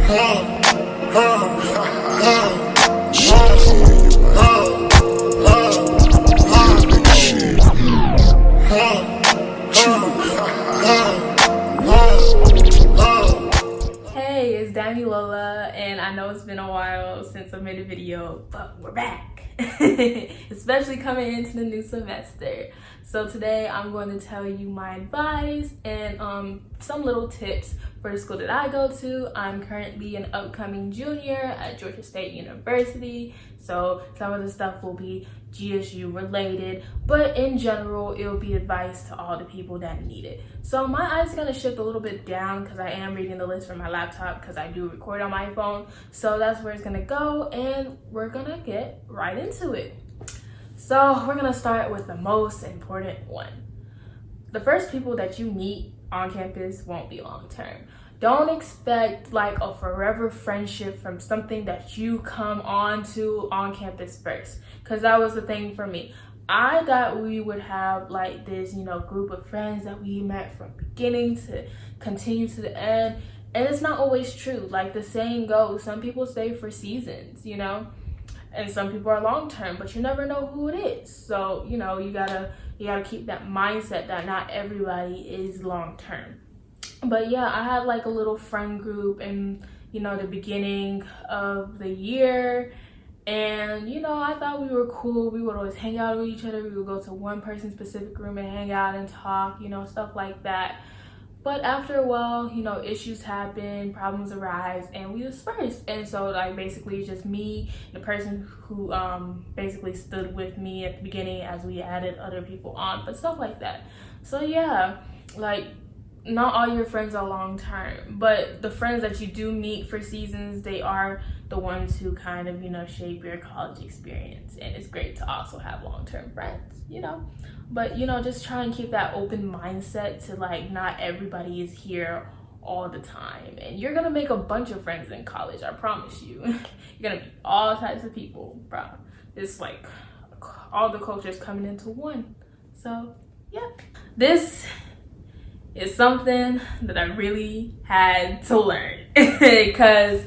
Hey, it's Dami Lola, and I know it's been a while since I made a video, but we're back. Especially coming into the new semester. So today I'm going to tell you my advice and some little tips for the school that I go to. I'm currently an upcoming junior at Georgia State University, so some of the stuff will be GSU related, but in general it'll be advice to all the people that need it. So my eyes are going to shift a little bit down because I am reading the list from my laptop because I do record on my phone, so that's where it's going to go, and we're going to get right into it. So we're going to start with the most important one. The first people that you meet on campus won't be long term. Don't expect like a forever friendship from something that you come on to on campus first, because that was the thing for me. I thought we would have like this, group of friends that we met from beginning to continue to the end, and it's not always true. Like the saying goes, some people stay for seasons, and some people are long term, but you never know who it is. So you gotta keep that mindset that not everybody is long term. But yeah, I had like a little friend group in the beginning of the year, and I thought we were cool. We would always hang out with each other. We would go to one person's specific room and hang out and talk, stuff like that. But after a while, issues happen, problems arise, and we disperse. And so like basically it's just me, the person who basically stood with me at the beginning as we added other people on, but stuff like that. So yeah, like not all your friends are long term, but the friends that you do meet for seasons, they are the ones who kind of shape your college experience. And it's great to also have long term friends, but just try and keep that open mindset to like not everybody is here all the time, and you're gonna make a bunch of friends in college, I promise you. You're gonna meet all types of people, bro. It's like all the cultures coming into one. So yeah, this is something that I really had to learn because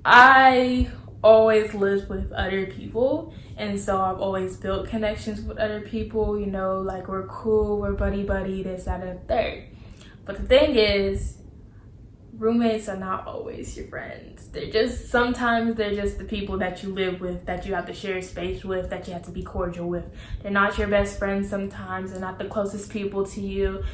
I always lived with other people, and so I've always built connections with other people, like we're cool, we're buddy, this, that, and the third. But the thing is, roommates are not always your friends. Sometimes they're just the people that you live with, that you have to share space with, that you have to be cordial with. They're not your best friends sometimes. They're not the closest people to you,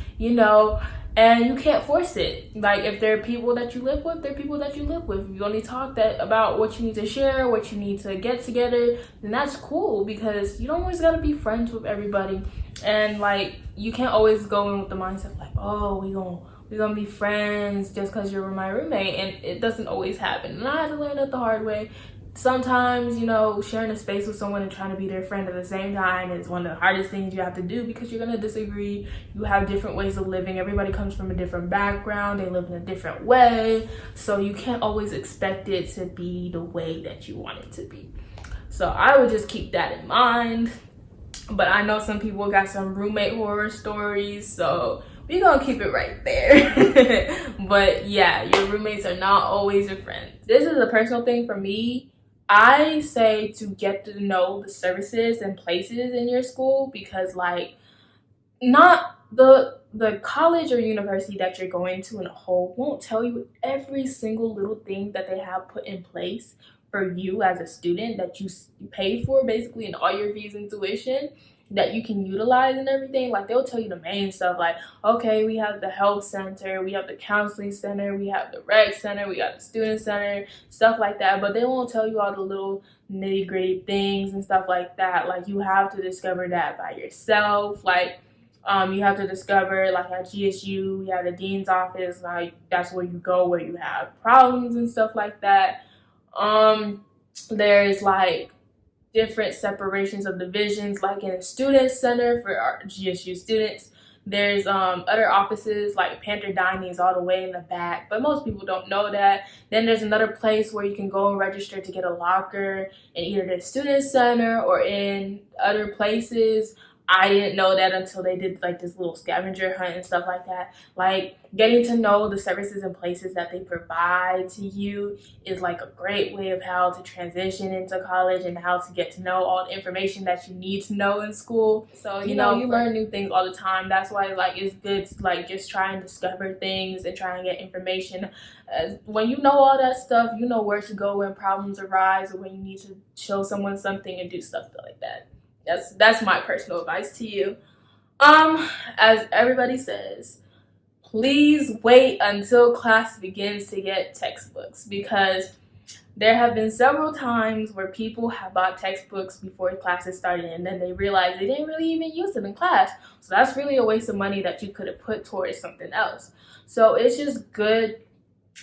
and you can't force it. Like if there are people that you live with, they're people that you live with. If you only talk about what you need to share, what you need to get together, then that's cool, because you don't always gotta be friends with everybody. And like you can't always go in with the mindset like, oh, we're gonna be friends just because you're my roommate, and it doesn't always happen. And I had to learn it the hard way. Sometimes, sharing a space with someone and trying to be their friend at the same time is one of the hardest things you have to do, because you're gonna disagree. You have different ways of living. Everybody comes from a different background. They live in a different way. So you can't always expect it to be the way that you want it to be. So I would just keep that in mind. But I know some people got some roommate horror stories, so we're gonna keep it right there. But yeah, your roommates are not always your friends. This is a personal thing for me. I say to get to know the services and places in your school, because like not the college or university that you're going to in a whole won't tell you every single little thing that they have put in place for you as a student that you paid for basically in all your fees and tuition, that you can utilize and everything. Like they'll tell you the main stuff, like, okay, we have the health center, we have the counseling center, we have the rec center, we got the student center, stuff like that. But they won't tell you all the little nitty gritty things and stuff like that. Like you have to discover that by yourself. Like you have to discover, like at GSU, we have the dean's office, like that's where you go where you have problems and stuff like that. There's like different separations of divisions, like in a student center for our GSU students. There's other offices like Panther Dining is all the way in the back, but most people don't know that. Then there's another place where you can go and register to get a locker in either the student center or in other places. I didn't know that until they did like this little scavenger hunt and stuff like that. Like getting to know the services and places that they provide to you is like a great way of how to transition into college and how to get to know all the information that you need to know in school. So you know, you learn new things all the time. That's why like it's good to like just try and discover things and try and get information. When you know all that stuff, you know where to go when problems arise or when you need to show someone something and do stuff like that. That's my personal advice to you. As everybody says, please wait until class begins to get textbooks, because there have been several times where people have bought textbooks before classes started and then they realized they didn't really even use it in class. So that's really a waste of money that you could have put towards something else. So it's just good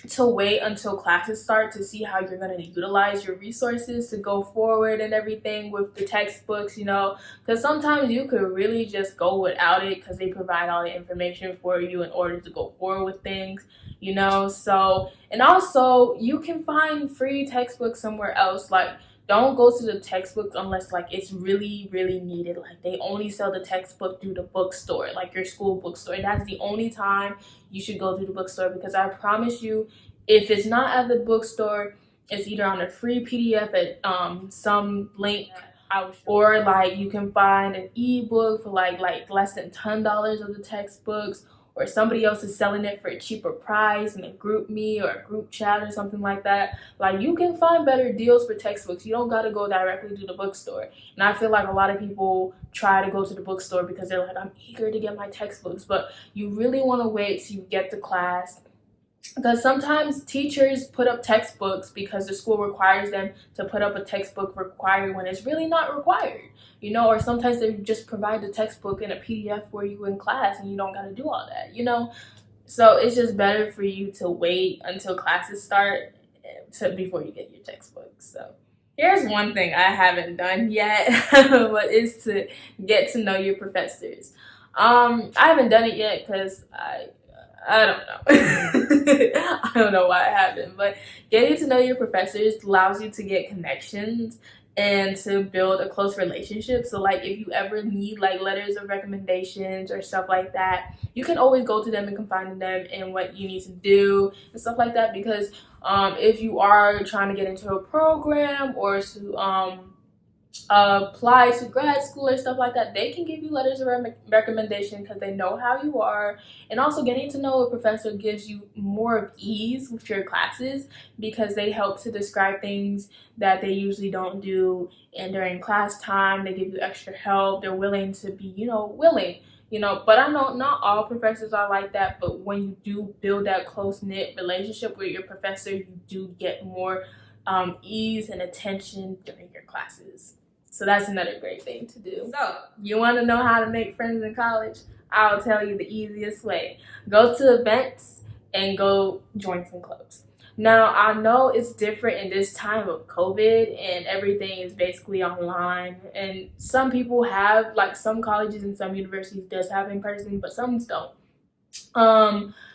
to wait until classes start to see how you're going to utilize your resources to go forward and everything with the textbooks, you know, because sometimes you could really just go without it because they provide all the information for you in order to go forward with things, you know. So, and also you can find free textbooks somewhere else. Like, don't go to the textbook unless like it's really needed. Like they only sell the textbook through the bookstore, like your school bookstore. That's the only time you should go to the bookstore, because I promise you, if it's not at the bookstore, it's either on a free PDF at some link, or like you can find an ebook for like less than $10 of the textbooks, or somebody else is selling it for a cheaper price in a group me or a group chat or something like that. Like you can find better deals for textbooks. You don't got to go directly to the bookstore. And I feel like a lot of people try to go to the bookstore because they're like, I'm eager to get my textbooks, but you really want to wait till you get to class, because sometimes teachers put up textbooks because the school requires them to put up a textbook required when it's really not required, you know, or sometimes they just provide the textbook in a PDF for you in class and you don't got to do all that, you know. So it's just better for you to wait until classes start before you get your textbooks. So here's one thing I haven't done yet, but is to get to know your professors. I haven't done it yet because I don't know. I don't know why I haven't, but getting to know your professors allows you to get connections and to build a close relationship. So like if you ever need like letters of recommendations or stuff like that, you can always go to them and confide in them and what you need to do and stuff like that. Because if you are trying to get into a program or to apply to grad school or stuff like that, they can give you letters of recommendation because they know how you are. And also getting to know a professor gives you more of ease with your classes because they help to describe things that they usually don't do, and during class time they give you extra help. They're willing to be, you know, but I know not all professors are like that, but when you do build that close-knit relationship with your professor, you do get more ease and attention during your classes. So that's another great thing to do. So you want to know how to make friends in college? I'll tell you the easiest way. Go to events and go join some clubs. Now, I know it's different in this time of COVID and everything is basically online. And some people have, like some colleges and some universities does have in person, but some don't.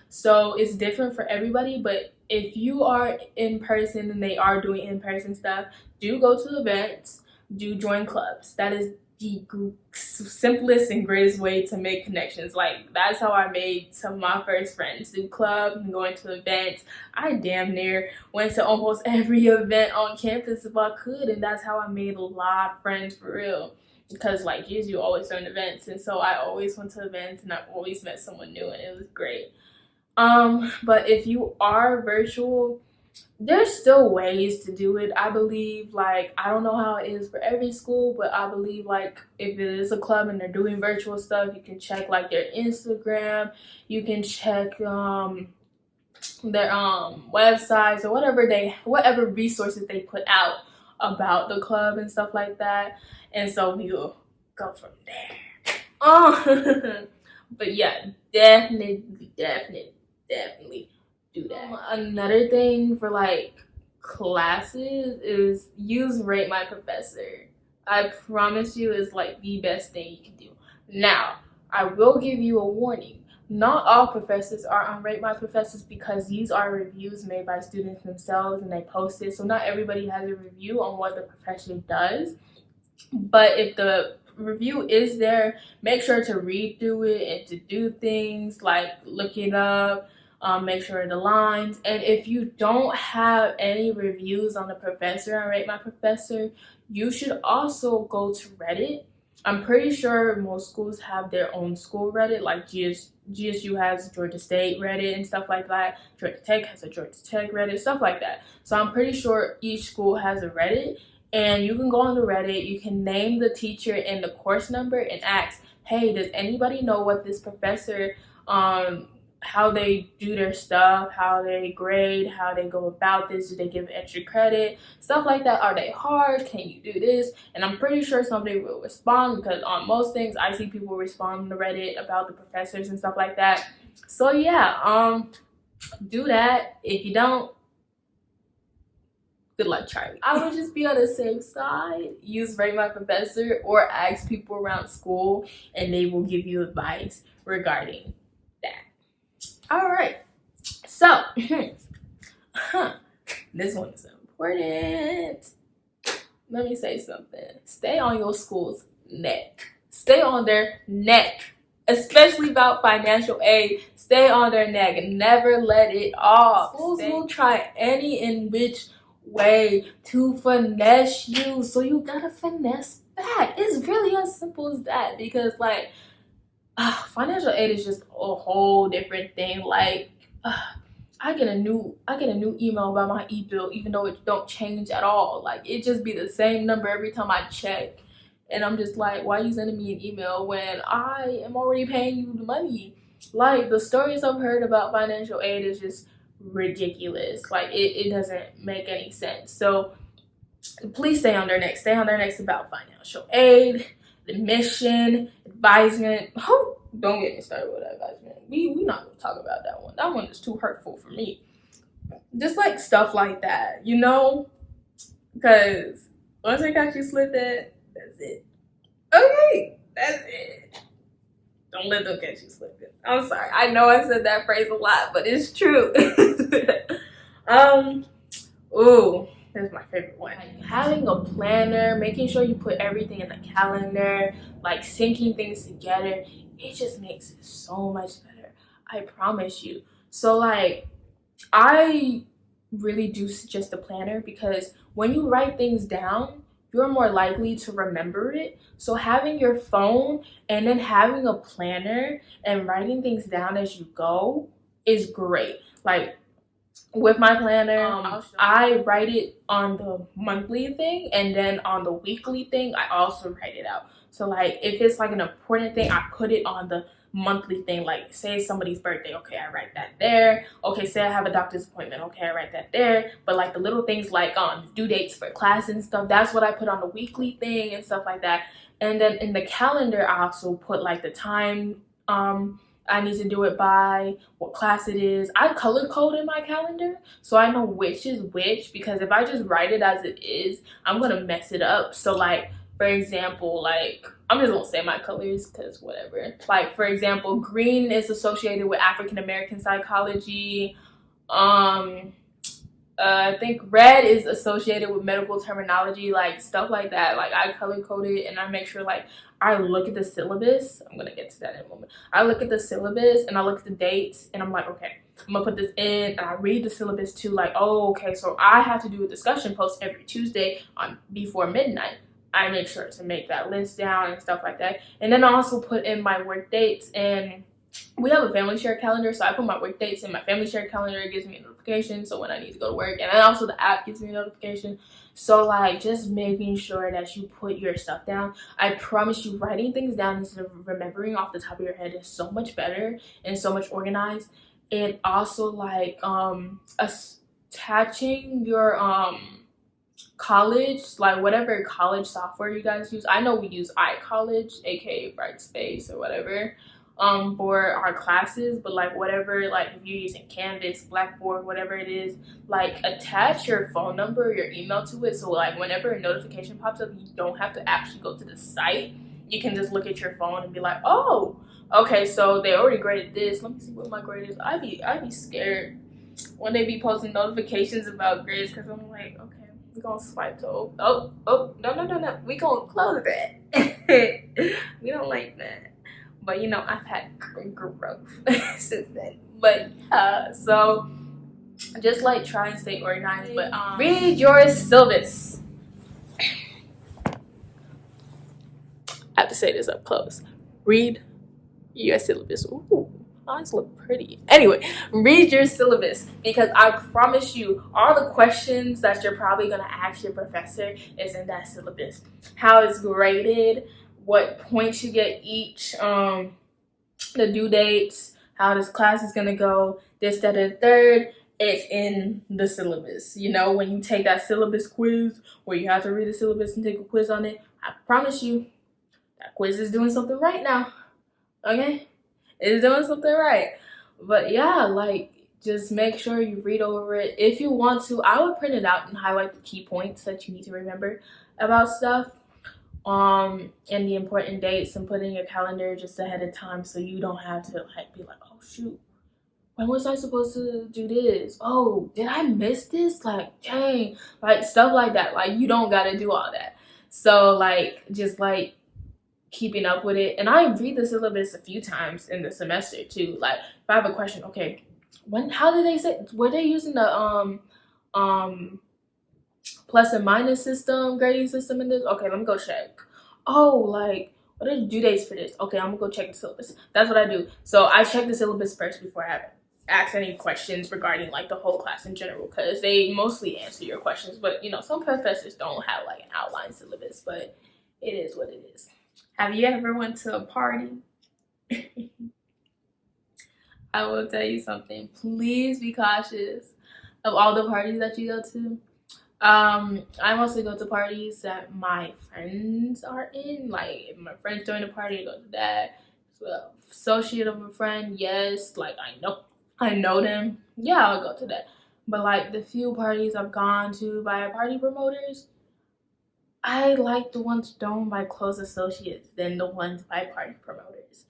So it's different for everybody, but if you are in person and they are doing in-person stuff, do go to events, do join clubs. That is the simplest and greatest way to make connections. Like that's how I made some of my first friends, through clubs and going to events. I damn near went to almost every event on campus if I could, and that's how I made a lot of friends for real. Because like you always learn events, and so I always went to events and I always met someone new, and it was great. But if you are virtual, there's still ways to do it. I believe, like, I don't know how it is for every school, but I believe like if it is a club and they're doing virtual stuff, you can check like their Instagram, you can check their websites or whatever resources they put out about the club and stuff like that, and so we'll go from there. But yeah, definitely do that. Another thing for like classes is use Rate My Professor. I promise you, it's like the best thing you can do. Now, I will give you a warning. Not all professors are on Rate My Professors because these are reviews made by students themselves and they post it. So not everybody has a review on what the professor does. But if the review is there, make sure to read through it and to do things like look it up, make sure it aligns. And if you don't have any reviews on the professor and Rate My Professor, you should also go to Reddit. I'm pretty sure most schools have their own school Reddit, like GSU has Georgia State Reddit and stuff like that. Georgia Tech has a Georgia Tech Reddit, stuff like that. So I'm pretty sure each school has a Reddit, and you can go on the Reddit, you can name the teacher and the course number and ask, hey, does anybody know what this professor, how they do their stuff, how they grade, how they go about this, do they give extra credit, stuff like that. Are they hard? Can you do this? And I'm pretty sure somebody will respond, because on most things I see people respond on the Reddit about the professors and stuff like that. So yeah, do that. If you don't, good luck, Charlie. I would just be on the safe side, use Rate My Professor, or ask people around school and they will give you advice regarding that. All right, so this one is important. Let me say something. Stay on your school's neck. Stay on their neck, especially about financial aid. Stay on their neck and never let it off. Schools will try any in which way to finesse you, so you gotta finesse back. It's really as simple as that, because like, financial aid is just a whole different thing. Like, I get a new email about my e-bill, even though it don't change at all. Like, it just be the same number every time I check, and I'm just like, why are you sending me an email when I am already paying you the money? Like, the stories I've heard about financial aid is just ridiculous. Like, it doesn't make any sense. So please stay on their neck. Stay on their necks about financial aid, admission, advisement. Oh, don't get me started with advisement. We not gonna talk about that one. That one is too hurtful for me. Just like stuff like that, you know? Because once they got you slipping, that's it. Okay, that's it. Don't let them catch you slipping. I'm sorry. I know I said that phrase a lot, but it's true. Ooh, that's my favorite one. Like, having a planner, making sure you put everything in the calendar, like syncing things together, it just makes it so much better. I promise you. So like, I really do suggest a planner, because when you write things down, you're more likely to remember it. So having your phone and then having a planner and writing things down as you go is great. Like, with my planner, I write it on the monthly thing, and then on the weekly thing, I also write it out. So like, if it's like an important thing, I put it on the monthly thing. Like, say it's somebody's birthday, okay, I write that there. Okay, say I have a doctor's appointment, okay, I write that there. But like the little things like due dates for class and stuff, that's what I put on the weekly thing and stuff like that. And then in the calendar, I also put like the time I need to do it by, what class it is. I color code in my calendar so I know which is which, because if I just write it as it is, I'm gonna mess it up. So like, for example, like, I'm just gonna say my colors because whatever. Like, for example, green is associated with African American psychology. I think red is associated with medical terminology, like stuff like that. Like, I color code it, and I make sure like I look at the syllabus. I'm gonna get to that in a moment. I look at the syllabus and I look at the dates, and I'm like, okay, I'm gonna put this in, and I read the syllabus too. Like, oh, okay, so I have to do a discussion post every Tuesday before midnight. I make sure to make that list down and stuff like that. And then I also put in my work dates, and we have a family share calendar, so I put my work dates in my family share calendar. It gives me a notification so when I need to go to work, and then also the app gives me a notification. So like, just making sure that you put your stuff down. I promise you, writing things down instead of remembering off the top of your head is so much better and so much organized. And also like attaching your college, like whatever college software you guys use. I know we use iCollege, aka Brightspace or whatever, for our classes, but like whatever, like if you're using Canvas, Blackboard, whatever it is, like attach your phone number, your email to it, so like whenever a notification pops up, you don't have to actually go to the site. You can just look at your phone and be like, oh, okay, so they already graded this. Let me see what my grade is. I'd be scared when they be posting notifications about grades, because I'm like, okay, We're gonna swipe to no, we gonna close that. We don't like that. But you know, I've had growth since then. But so just like try and stay organized. But read your syllabus. I have to say this up close. Read your syllabus. Ooh, eyes look pretty. Anyway, read your syllabus, because I promise you, all the questions that you're probably gonna ask your professor is in that syllabus. How it's graded, what points you get each, the due dates, how this class is gonna go, this, that, and third. It's in the syllabus. You know, when you take that syllabus quiz where you have to read the syllabus and take a quiz on it, I promise you, that quiz is doing something right now. Okay? It's doing something right. But yeah, like, just make sure you read over it. If you want to, I would print it out and highlight the key points that you need to remember about stuff. And the important dates, and put in your calendar just ahead of time, so you don't have to like be like, oh shoot, when was I supposed to do this? Oh, did I miss this? Like, dang, like stuff like that. Like, you don't gotta do all that. So like, just like keeping up with it. And I read the syllabus a few times in the semester too. Like, if I have a question, okay, how did they say, were they using the plus and minus system, grading system in this? Okay, let me go check. Oh, like, what are the due dates for this? Okay, I'm gonna go check the syllabus. That's what I do. So I check the syllabus first before I ask any questions regarding like the whole class in general, because they mostly answer your questions. But you know, some professors don't have like an outline syllabus, but it is what it is. Have you ever went to a party? I will tell you something. Please be cautious of all the parties that you go to. I mostly go to parties that my friends are in. Like, if my friends join a party, I go to that. So, associate of a friend, yes. Like, I know them. Yeah, I'll go to that. But like the few parties I've gone to by party promoters, I like the ones thrown by close associates than the ones by party promoters,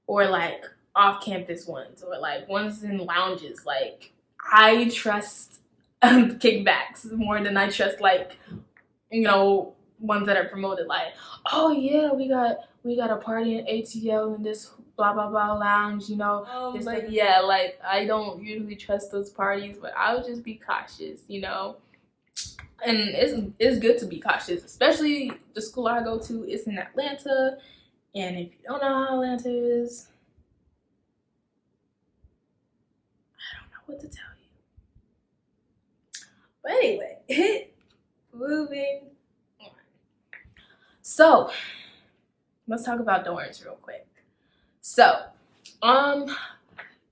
or like off-campus ones, or like ones in lounges. Like, I trust kickbacks more than I trust, like, you know, ones that are promoted. Like, oh yeah, we got a party in ATL in this blah blah blah lounge, you know. But yeah, like, I don't usually trust those parties, but I would just be cautious, you know. And it's good to be cautious, especially the school I go to is in Atlanta. And if you don't know how Atlanta is, I don't know what to tell you. But anyway, moving on. So let's talk about dorms real quick. So,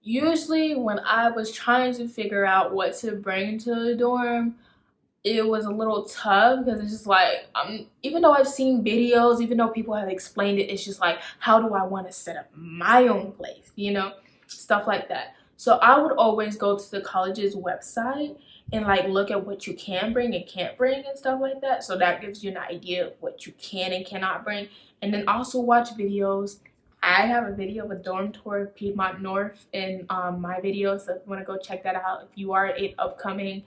usually when I was trying to figure out what to bring to the dorm, it was a little tough, because it's just like, even though I've seen videos, even though people have explained it, it's just like, how do I want to set up my own place, you know, stuff like that. So I would always go to the college's website and like look at what you can bring and can't bring and stuff like that. So that gives you an idea of what you can and cannot bring. And then also watch videos. I have a video of a dorm tour of Piedmont North in my video, so if you want to go check that out, if you are an upcoming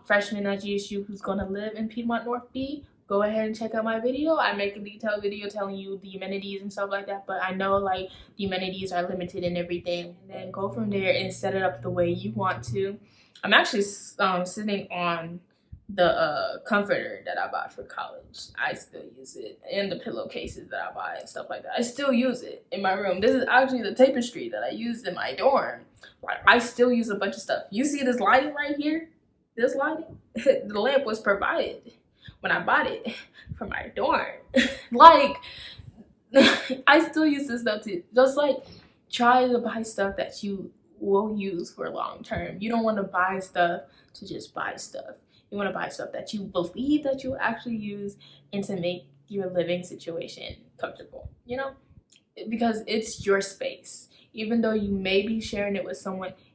freshman at GSU who's going to live in Piedmont North B, go ahead and check out my video. I make a detailed video telling you the amenities and stuff like that, but I know like the amenities are limited and everything. And then go from there and set it up the way you want to. I'm actually sitting on the comforter that I bought for college. I still use it, and the pillowcases that I buy and stuff like that. I still use it in my room. This is actually the tapestry that I used in my dorm. Like, I still use a bunch of stuff. You see this lighting right here? This lighting? The lamp was provided when I bought it for my dorm. Like, I still use this stuff too. Just like, try to buy stuff that you will use for long term. You don't want to buy stuff to just buy stuff. You want to buy stuff that you believe that you'll actually use and to make your living situation comfortable, you know? Because it's your space. Even though you may be sharing it with someone,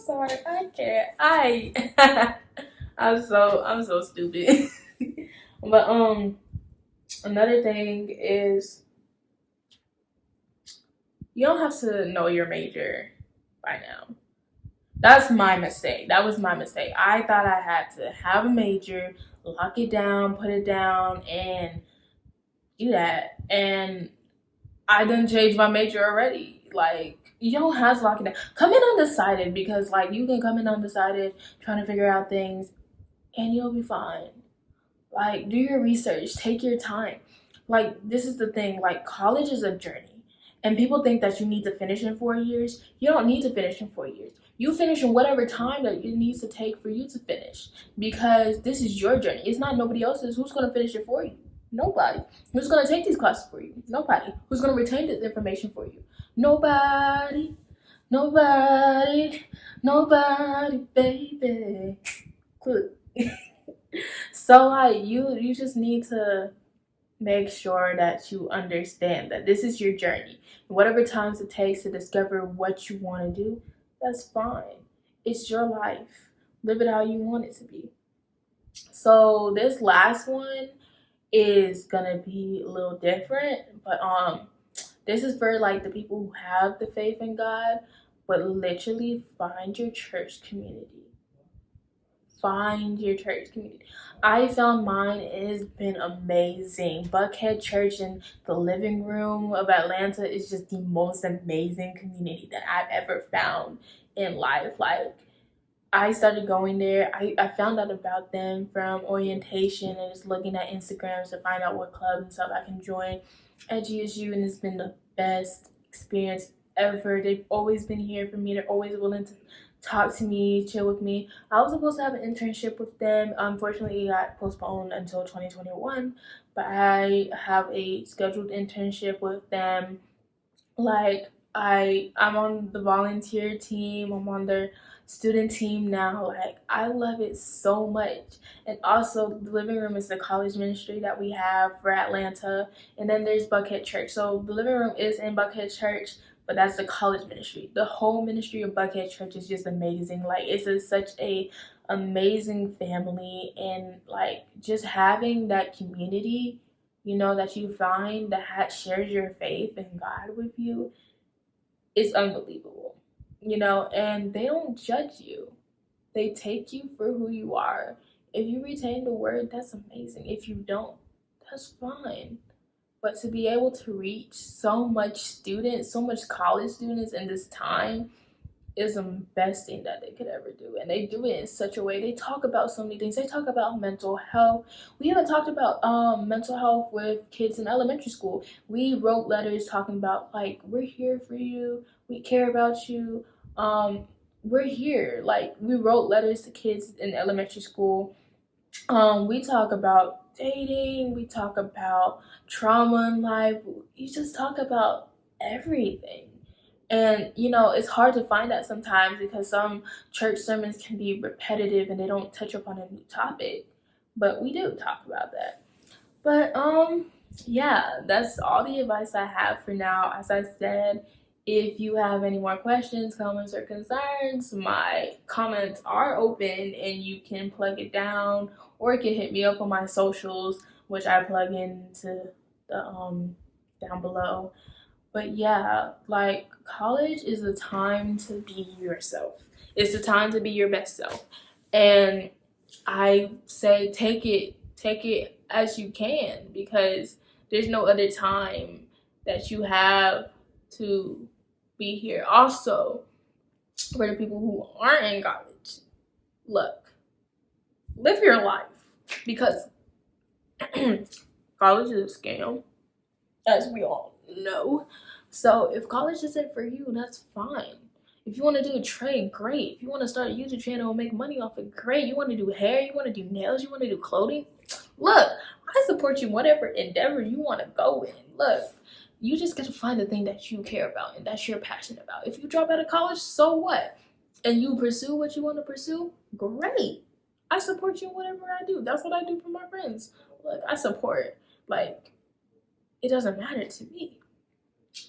sorry. I can't. I'm so stupid. But another thing is you don't have to know your major by now. That's my mistake. That was my mistake. I thought I had to have a major, lock it down, put it down, and do that. And I done changed my major already. Like, you don't have to lock it down. Come in undecided because, like, you can come in undecided, trying to figure out things, and you'll be fine. Like, do your research, take your time. Like, this is the thing. Like, college is a journey. And people think that you need to finish in 4 years. You don't need to finish in 4 years. You finish in whatever time that it needs to take for you to finish. Because this is your journey. It's not nobody else's. Who's going to finish it for you? Nobody. Who's going to take these classes for you? Nobody. Who's going to retain this information for you? Nobody. Nobody. Nobody, baby. Good. So, like, you just need to make sure that you understand that this is your journey. Whatever times it takes to discover what you want to do, that's fine. It's your life. Live it how you want it to be. So this last one is gonna be a little different, but this is for like the people who have the faith in God, but literally find your church community. Find your church community. I found mine. It has been amazing. Buckhead Church in the living room of Atlanta is just the most amazing community that I've ever found in life. Like, I started going there. I found out about them from orientation and just looking at Instagrams to find out what clubs and stuff I can join at GSU, and it's been the best experience ever. They've always been here for me. They're always willing to talk to me, chill with me. I was supposed to have an internship with them. Unfortunately, it got postponed until 2021, but I have a scheduled internship with them. Like, I'm on the volunteer team. I'm on their student team now. Like, I love it so much. And also, the living room is the college ministry that we have for Atlanta. And then there's Buckhead Church. So the living room is in Buckhead Church, but that's the college ministry. The whole ministry of Buckhead Church is just amazing. Like, such a amazing family, and like just having that community, that you find that shares your faith in God with you is unbelievable. And they don't judge you. They take you for who you are. If you retain the word, that's amazing. If you don't, that's fine. But to be able to reach so much college students in this time is the best thing that they could ever do. And they do it in such a way. They talk about so many things. They talk about mental health. We haven't talked about mental health with kids in elementary school. We wrote letters talking about, like, we're here for you. We care about you. We're here. Like, we wrote letters to kids in elementary school. We talk about dating. We talk about trauma in life. You just talk about everything. And, it's hard to find that sometimes because some church sermons can be repetitive and they don't touch upon a new topic. But we do talk about that. But, yeah, that's all the advice I have for now. As I said, if you have any more questions, comments, or concerns, my comments are open and you can plug it down, or you can hit me up on my socials, which I plug into the down below. But yeah, like, college is the time to be yourself. It's the time to be your best self. And I say take it as you can, because there's no other time that you have to be here. Also, for the people who aren't in college, look, live your life, because college is a scam, as we all know. So if college isn't for you, that's fine. If you want to do a trade, great. If you want to start a YouTube channel and make money off it, great. You want to do hair, you want to do nails, you want to do clothing, look, I support you in whatever endeavor you want to go in. Look, you just got to find the thing that you care about and that you're passionate about. If you drop out of college, so what? And you pursue what you want to pursue, great. I support you in whatever I do. That's what I do for my friends. Look, I support. Like, it doesn't matter to me.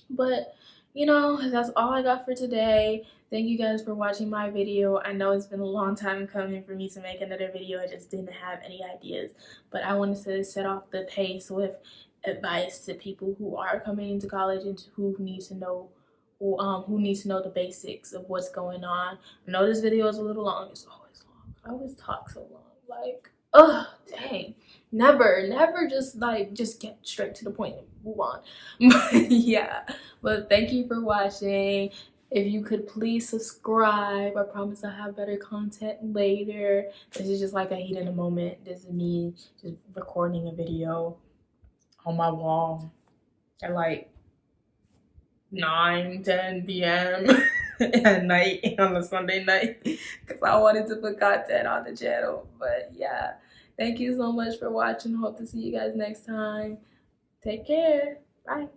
But you know, that's all I got for today. Thank you guys for watching my video. I know it's been a long time coming for me to make another video. I just didn't have any ideas, but I wanted to set off the pace with advice to people who are coming into college and who need to know the basics of what's going on. I know this video is a little long. It's always long. I always talk so long. Like, oh dang. Never just get straight to the point and move on. But yeah. But thank you for watching. If you could please subscribe. I promise I'll have better content later. This is just like a heat in the moment. This is me just recording a video on my wall at like 9-10 p.m. at night on a Sunday night because I wanted to put content on the channel. But yeah, thank you so much for watching. Hope to see you guys next time. Take care. Bye.